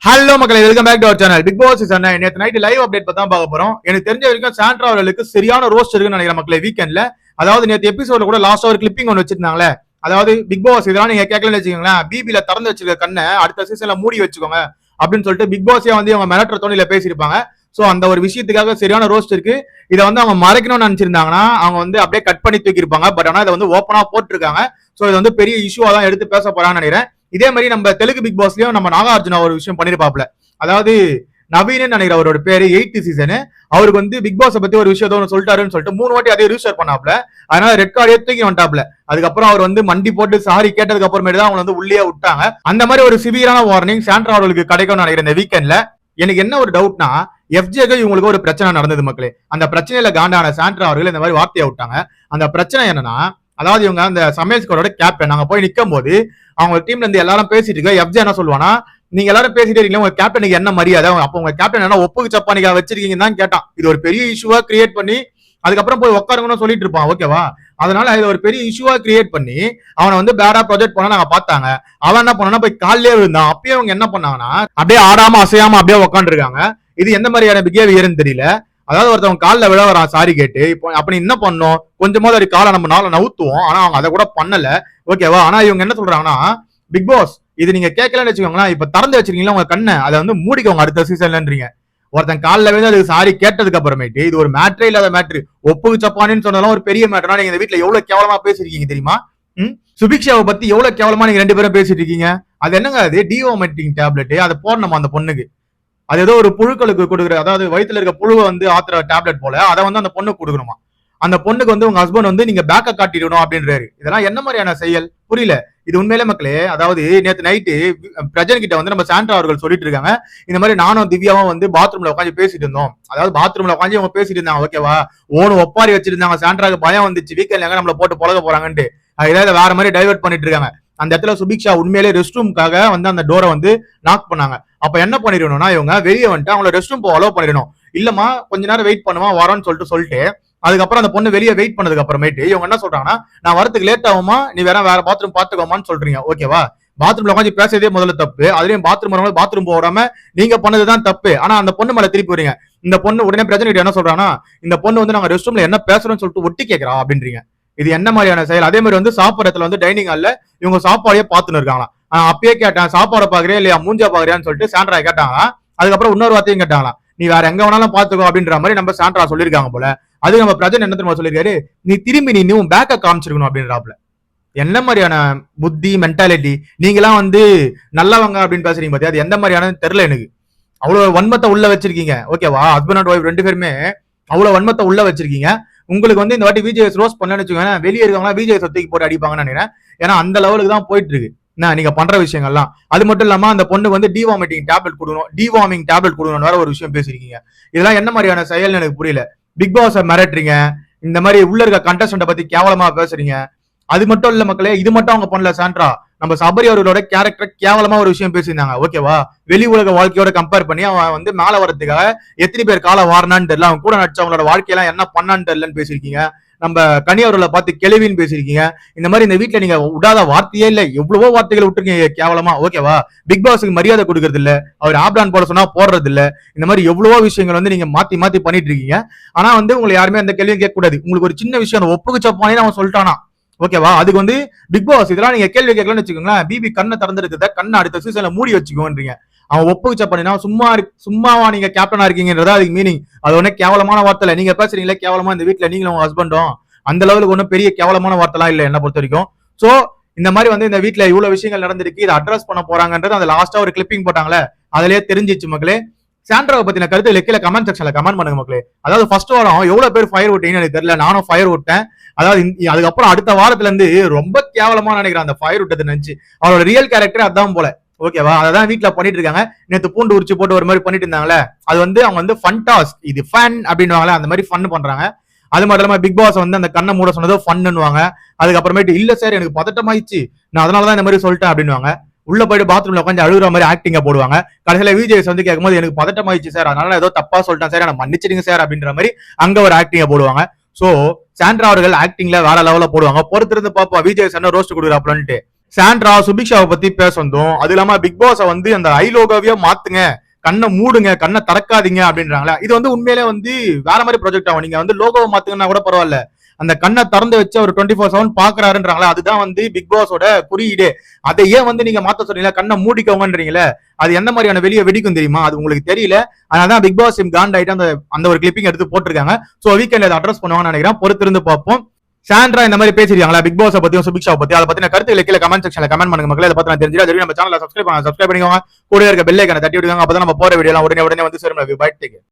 Hello மக்களே, welcome back to our channel. Bigg Boss season 9 நேத்து night live update பத்தி தான் பார்க்க போறோம். எனக்கு தெரிஞ்ச வரைக்கும் சாண்ட்ரா அவர்களுக்கு சரியான ரோஸ்ட் இருக்குன்னு நினைக்கிறேன் மக்களே. வீக்கெண்ட்ல அதாவது நேத்து எபிசோட்ல கூட லாஸ்ட் ஒரு கிளிப்பிங் ஒன்று வச்சிருந்தாங்களே, அதாவது பிக் பாஸ் இதெல்லாம் நீங்க கேட்கலன்னு வச்சுக்கோங்களேன், பிபில திறந்து வச்சிருக்க கண்ணை அடுத்த சீசன்ல மூடி வச்சுக்கோங்க அப்படின்னு சொல்லிட்டு பிக் பாஸே வந்து அவங்க மிரட்டுற தோணியில பேசியிருப்பாங்க. சோ அந்த ஒரு விஷயத்துக்காக சரியான ரோஸ்ட் இருக்கு. இதை வந்து அவங்க மறைக்கணும்னு நினைச்சிருந்தாங்கன்னா அவங்க வந்து அப்படியே கட் பண்ணி தூக்கிருப்பாங்க. பட் ஆனா இதை வந்து ஓப்பனா போட்டிருக்காங்க. சோ இது வந்து பெரிய இஷ்யூவா தான் எடுத்து பேச போறாங்கன்னு நினைக்கிறேன். இதே மாதிரி நம்ம தெலுங்கு பிக் பாஸ்லயும் நம்ம நாகார்ஜுனா ஒரு விஷயம் பண்ணிருப்பாப்ல. அதாவது நவீன் நினைக்கிற அவரோட பேரு 8th சீசன். அவருக்கு வந்து பிக் பாஸ் பத்தி ஒரு விஷயம் சொல்லிட்டாருன்னு சொல்லிட்டு 3 வாட்டி அதே ரிஜிஸ்டர் பண்ணாப்ல. அதனால ரெட் கார்டே தூக்கி வந்துட்டாப்ல. அதுக்கப்புறம் அவர் வந்து மண்டி போட்டு சாரி கேட்டதுக்கு அப்புறமேட்டு தான் அவங்க வந்து உள்ளே விட்டாங்க. அந்த மாதிரி ஒரு சிவியரான வார்னிங் சாண்ட்ரா அவர்களுக்கு கிடைக்கும்னு நினைக்கிறேன் இந்த வீக்கெண்ட்ல. எனக்கு என்ன ஒரு டவுட்னா, எஃப்ஜேக்கு இவங்களுக்கு ஒரு பிரச்சனை நடந்தது மக்களே. அந்த பிரச்சனையில காண்டான சாண்ட்ரா அவர்கள் இந்த மாதிரி வார்த்தையை விட்டாங்க. அந்த பிரச்சனை என்னன்னா, அதாவது இவங்க அந்த சமையல் ஸ்குவாடோட கேப்டன் நாங்க போய் நிக்கும் போது அவங்க டீம்ல இருந்து எல்லாரும் பேசிட்டு இருக்க எஃப்ஜே என்ன சொல்லுவானா, நீங்க எல்லாரும் பேசிட்டே இருக்கீங்க, உங்க கேப்டனுக்கு என்ன மரியாதை, அப்ப உங்க கேப்டன் என்ன ஒப்புக்கு சப்பானிக்கா வச்சிருக்கீங்கன்னு தான் கேட்டான். இது ஒரு பெரிய இஷ்யூவா கிரியேட் பண்ணி அதுக்கப்புறம் போய் உட்காருங்கன்னு சொல்லிட்டு இருப்பான். ஓகேவா? அதனால இது ஒரு பெரிய இஷ்யூவா கிரியேட் பண்ணி அவனை வந்து பேடா ப்ரொஜெக்ட் பண்ண நாங்க பார்த்தாங்க. அவன் என்ன பண்ணா போய் காலிலே விழுந்தான். அப்பயே அவங்க என்ன பண்ணாங்கன்னா அப்படியே ஆடாம அசையாம அப்படியே உட்காந்து இருக்காங்க. இது எந்த மாதிரியான பிஹேவியர்னு தெரியல. அதாவது ஒருத்தவங்க காலில் விழ வரான் சாரி கேட்டு, இப்போ அப்படி என்ன பண்ணோம், கொஞ்சமாவது ஒரு காலை நம்ம நாளை நவுத்துவோம். ஆனா அவங்க அதை கூட பண்ணல. ஓகேவா? ஆனா இவங்க என்ன சொல்றாங்கன்னா, பிக் பாஸ் இது நீங்க கேட்கலன்னு வச்சுக்கோங்களேன், இப்ப திறந்து வச்சிருக்கீங்களா உங்க கண்ணை, அதை வந்து மூடிக்கோங்க அடுத்த சீசன்லன்றீங்க. ஒருத்தன் காலில் வந்து அதுக்கு சாரி கேட்டதுக்கு அப்புறமேட்டு இது ஒரு மேட்ரே இல்லாத மேட்ரு. ஒப்புக்கு சப்பானின்னு சொன்னாலும் ஒரு பெரிய மேட்டர்னா நீங்க இந்த வீட்டுல எவ்வளவு கேவலமா பேசிருக்கீங்க தெரியுமா? சுபிக்ஷாவை பத்தி எவ்வளவு கேவலமா நீங்க 2 பேரும் பேசிட்டு இருக்கீங்க. அது என்னங்க, அது டிவோமெட்டிங் டேப்லெட், அதை போடணுமா அந்த பொண்ணுக்கு? அது ஏதோ ஒரு புழுக்களுக்கு கொடுக்குற, அதாவது வயிற்றுல இருக்க புழுவை வந்து ஆத்துற டேப்லெட் போல, அதை வந்து அந்த பொண்ணுக்கு கொடுக்கணுமா? அந்த பொண்ணுக்கு வந்து உங்க ஹஸ்பண்ட் வந்து நீங்க பேக்க காட்டிடணும் அப்படின்றாரு. இதெல்லாம் என்ன மாதிரியான செயல்? புரியல. இது உண்மையிலே மக்களே, அதாவது நேற்று நைட்டு பிரஜன் கிட்ட வந்து நம்ம சாண்ட்ரா அவர்கள் சொல்லிட்டு இருக்காங்க, இந்த மாதிரி நானும் திவ்யாவும் வந்து பாத்ரூம்ல உட்காந்து பேசிட்டு இருந்தோம். அதாவது பாத்ரூம்ல உட்காந்து அவங்க பேசிட்டு இருந்தாங்க. ஓகேவா? ஓன்னு ஒப்பாரி வச்சிருந்தாங்க. சாண்ட்ராக்கு பயம் வந்துச்சு, வீக்கெண்ட்ல நம்மள போட்டு பழக போறாங்கன்ட்டு. இதை வேற மாதிரி டைவர்ட் பண்ணிட்டு இருக்காங்க. அந்த இடத்துல சுபிக்ஷா உண்மையிலே ரெஸ்ட் ரூமுக்காக வந்து அந்த டோரை வந்து நாக் பண்ணாங்க. அப்ப என்ன பண்ணிடணும்னா, இவங்க வெளியே வந்துட்டு அவங்கள ரெஸ்ட் ரூம் போக அலோவ் பண்ணிடணும். இல்லமா கொஞ்ச நேரம் வெயிட் பண்ணுவா வரோன்னு சொல்லிட்டு அதுக்கப்புறம் அந்த பொண்ணு வெளியே வெயிட் பண்ணதுக்கு அப்புறமேட்டு இவங்க என்ன சொல்றாங்கன்னா, நான் வரதுக்கு லேட் ஆகுமா, நீ வேற பாத்ரூம் பாத்துக்கோமான்னு சொல்றீங்க. ஓகேவா? பாத்ரூம்ல உட்காந்து பேசுறதே முதல்ல தப்பு. அதுலயும் பாத்ரூம் போடாம நீங்க பண்ணதுதான் தப்பு. ஆனா அந்த பொண்ணு மேல திருப்பி வரீங்க. இந்த பொண்ணு உடனே பிரச்சனை என்ன சொல்றாங்கன்னா, இந்த பொண்ணு வந்து நாங்க ரெஸ்ட் ரூம்ல என்ன பேசுறோம்னு சொல்லிட்டு ஒட்டி கேட்கறா அப்படின்றீங்க. இது என்ன மாதிரியான செயல்? அதே மாதிரி வந்து சாப்பிடறதுல வந்து டைனிங் ஹால்ல இவங்க சாப்பாடையே பாத்துன்னு இருக்காங்களாம். அப்பயே கேட்டேன், சாப்பாடை பாக்குறியா இல்லையா, மூஞ்சா பாக்குறியான்னு சொல்லிட்டு சாண்ட்ரா கேட்டாங்க. அதுக்கப்புறம் இன்னொரு வார்த்தையும் கேட்டாங்களா, நீ வேற எங்க வேணாலும் பாத்துக்கோ அப்படின்ற மாதிரி நம்ம சாண்ட்ரா சொல்லியிருக்காங்க போல. அது நம்ம பிரஜன் என்ன தெரியுமா சொல்லிருக்காரு, நீ திரும்பி நீ உன் பேக்க காமிச்சிருக்கணும் அப்படின்றாப்ல. என்ன மாதிரியான புத்தி மென்டாலிட்டி? நீங்களாம் வந்து நல்லவங்க அப்படின்னு பேசுறீங்க பாத்தியா, அது எந்த மாதிரியான தெரியல எனக்கு. அவ்வளவு வன்மத்தை உள்ள வச்சிருக்கீங்க. ஓகேவா? ஹஸ்பண்ட் அண்ட் ஒய்ஃப் 2 பேருமே அவ்வளவு வன்மத்தை உள்ள வச்சிருக்கீங்க. உங்களுக்கு வந்து இந்த வாட்டி விஜய் ரோஸ் பண்ணலன்னு வச்சுக்கோங்க, வெளியே இருக்கவங்களா விஜய் சொத்துக்கு போட்டு அடிப்பாங்கன்னு நினைக்கிறேன். ஏன்னா அந்த லெவலுக்கு தான் போயிட்டு இருக்கு நீங்க பண்ற விஷயங்கள்லாம். அது மட்டும் இல்லாம அந்த பொண்ணுக்கு வந்து டிவார்மிங் டேப்லெட் கொடுக்கணும் வேற ஒரு விஷயம் பேசிருக்கீங்க. இதெல்லாம் என்ன மாதிரியான செயல் எனக்கு புரியல. பிக் பாஸ் மிரட்டுறீங்க, இந்த மாதிரி உள்ள இருக்க கண்டஸ்டன்ட பத்தி கேவலமா பேசுறீங்க. அது மட்டும் இல்ல மக்களே, இது மட்டும் அவங்க பண்ணல. சாண்ட்ரா நம்ம சபரி அவர்களோட கேரக்டர் கேவலமா ஒரு விஷயம் பேசியிருந்தாங்க. ஓகேவா? வெளி உலக வாழ்க்கையோட கம்பேர் பண்ணி அவன் வந்து மேல வரதுக்காக எத்தனை பேர் கால வாரினான்னு தெரியல, அவன் கூட நடிச்சவங்களோட வாழ்க்கையெல்லாம் என்ன பண்ணான்னு தெரியலன்னு பேசியிருக்கீங்க. நம்ம கனி அவர்களை பார்த்து கெளிவின்னு பேசியிருக்கீங்க. இந்த மாதிரி இந்த வீட்டுல நீங்க விடாத வார்த்தையே இல்ல, எவ்வளவோ வார்த்தைகள் விட்டுருக்கீங்க கேவலமா. ஓகேவா? பிக் பாஸுக்கு மரியாதை கொடுக்கறது இல்ல, அவர் ஆப்டான் போட சொன்னா போடுறது இல்ல. இந்த மாதிரி எவ்வளவோ விஷயங்கள் வந்து நீங்க மாத்தி மாத்தி பண்ணிட்டு இருக்கீங்க. ஆனா வந்து உங்களை யாருமே அந்த கேள்வியும் கேட்க கூடாது. உங்களுக்கு ஒரு சின்ன விஷயம் ஒப்புக்கு சப்பானே அவன் சொல்லிட்டானா. ஓகேவா? அதுக்கு வந்து பிக் பாஸ் இதெல்லாம் நீங்க கேள்வி கேட்கலன்னு வச்சுக்கோங்களேன், பிபி கண்ணை திறந்துருக்குத கண்ணை அடுத்த சீசன்ல மூடி வச்சுக்கோன்றீங்க. அவன் ஒப்புக்கு சப்பானா சும்மாவா நீங்க கேப்டனா இருக்கீங்கன்றதா அதுக்கு மீனிங். அது ஒண்ணு கேவலமான வார்த்தை. நீங்க பேசுறீங்களே கேவலமா இந்த வீட்டுல நீங்களும் உங்க ஹஸ்பண்டும், அந்த லெவலுக்கு ஒன்றும் பெரிய கேவலமான வார்த்தைலாம் இல்லை என்ன பொறுத்த வரைக்கும். சோ இந்த மாதிரி வந்து இந்த வீட்டுல இவ்வளவு விஷயங்கள் நடந்திருக்கு, இதை அட்ரஸ் பண்ண போறாங்கன்றது அந்த லாஸ்டா ஒரு கிளிப்பிங் போட்டாங்களே, அதுலயே தெரிஞ்சிச்சு மக்களே. சாண்ட்ராவை பத்தின கருத்து கீழே கமெண்ட் செக்ஷன்ல கமெண்ட் பண்ணுங்க மக்களே. அதாவது ஃபர்ஸ்ட் வாரம் எவ்வளவு பேர் ஃபயர் விட்டீங்கன்னு எனக்கு தெரியல, நானும் ஃபயர் விட்டேன். அதாவது அதுக்கப்புறம் அடுத்த வாரத்துல இருந்து ரொம்ப கேவலமா நினைக்கிறேன் அந்த ஃபயர் விட்டது நினைச்சு. அவரோட ரியல் கேரக்டர் அதான் போல. ஓகேவா? அதான் வீட்டுல பண்ணிட்டு இருக்காங்க. நேத்து பூண்டு உரிச்சு போட்டு ஒரு மாதிரி பண்ணிட்டு இருந்தாங்களே, அது வந்து அவங்க வந்து ஃபன் டாஸ்க், இது ஃபன் அப்படின்னுவாங்களே, அந்த மாதிரி ஃபன் பண்றாங்க. அது மட்டும் இல்லாம பிக் பாஸ் வந்து அந்த கண்ணை மூட சொன்னதோ ஃபன்னுவாங்க. அதுக்கப்புறமேட்டு இல்ல சார் எனக்கு பதட்டமாயிடுச்சு, நான் அதனாலதான் இந்த மாதிரி சொல்லிட்டேன் அப்படின்னுவாங்க. உள்ள போயிட்டு பாத்ரூம்ல உட்காந்து அழுகுற மாதிரி ஆக்டிங்க போடுவாங்க. கடைசியில விஜய் வந்து கேட்கும்போது எனக்கு பதட்டமாயிடுச்சு சார், அதனால ஏதோ தப்பா சொல்லிட்டேன் சார், நான் மன்னிச்சிடுங்க சார் அப்படின்ற மாதிரி அங்க ஒரு ஆக்டிங்க போடுவாங்க. சோ சாண்ட்ரா அவர்கள் ஆக்டிங்ல வேற லெவல போடுவாங்க. பொறுத்திருந்து பாப்போம் விஜய் என்ன ரோஸ்ட் கொடுக்குறாப்லன்ட்டு. சாண்ட்ரா சுபிக்ஷாவை பத்தி பேச வந்தோம். அது இல்லாம பிக் பாஸ வந்து அந்த ஐ லோகோவையே மாத்துங்க, கண்ணை மூடுங்க, கண்ணை திறக்காதீங்க அப்படின்றாங்களா. இது வந்து உண்மையிலே வந்து வேற மாதிரி ப்ரொஜெக்ட் ஆகும். நீங்க வந்து லோகோவை மாத்துங்கன்னா கூட பரவாயில்ல, அந்த கண்ணை திறந்து வச்சு அவர் 24/7 பாக்குறாருன்றாங்களா. அதுதான் வந்து பிக் பாஸோட குறியீடு. அதை ஏன் வந்து நீங்க மாத்த சொல்றீங்களா, கண்ணை மூடிக்கோங்கன்றீங்களே, அது எந்த மாதிரியான வெளியே வெடிக்கும் தெரியுமா, அது உங்களுக்கு தெரியல. அதனாலதான் பிக் பாஸ் காண்ட் ஆயிட்டு அந்த அந்த ஒரு கிளிப்பிங் எடுத்து போட்டிருக்காங்க. சோ வீக்கெண்ட்ல அதை அட்ரஸ் பண்ணுவாங்கன்னு நினைக்கிறேன். பொறுத்திருந்து பார்ப்போம். சாண்ட்ரா இந்த மாதிரி பேசிருக்காங்களா பிக் பாஸ் பத்தியும் சுபிக்ஷா பத்தி, அதை பத்தின கருத்துக்களை கீழே கமெண்ட் செக்ஷன்ல கமெண்ட் பண்ணுங்க மக்களே. அதை பத்தி நான் தெரிஞ்சுட்டு நம்ம சேனலை சப்ஸ்கிரைப் பண்ணிக்கோங்க. கூட இருக்க பெல் ஐகானை தட்டி விடுங்க. அப்பதான் நம்ம போற வீடியோ எல்லாம் உடனே வந்து சேரும். Bye take.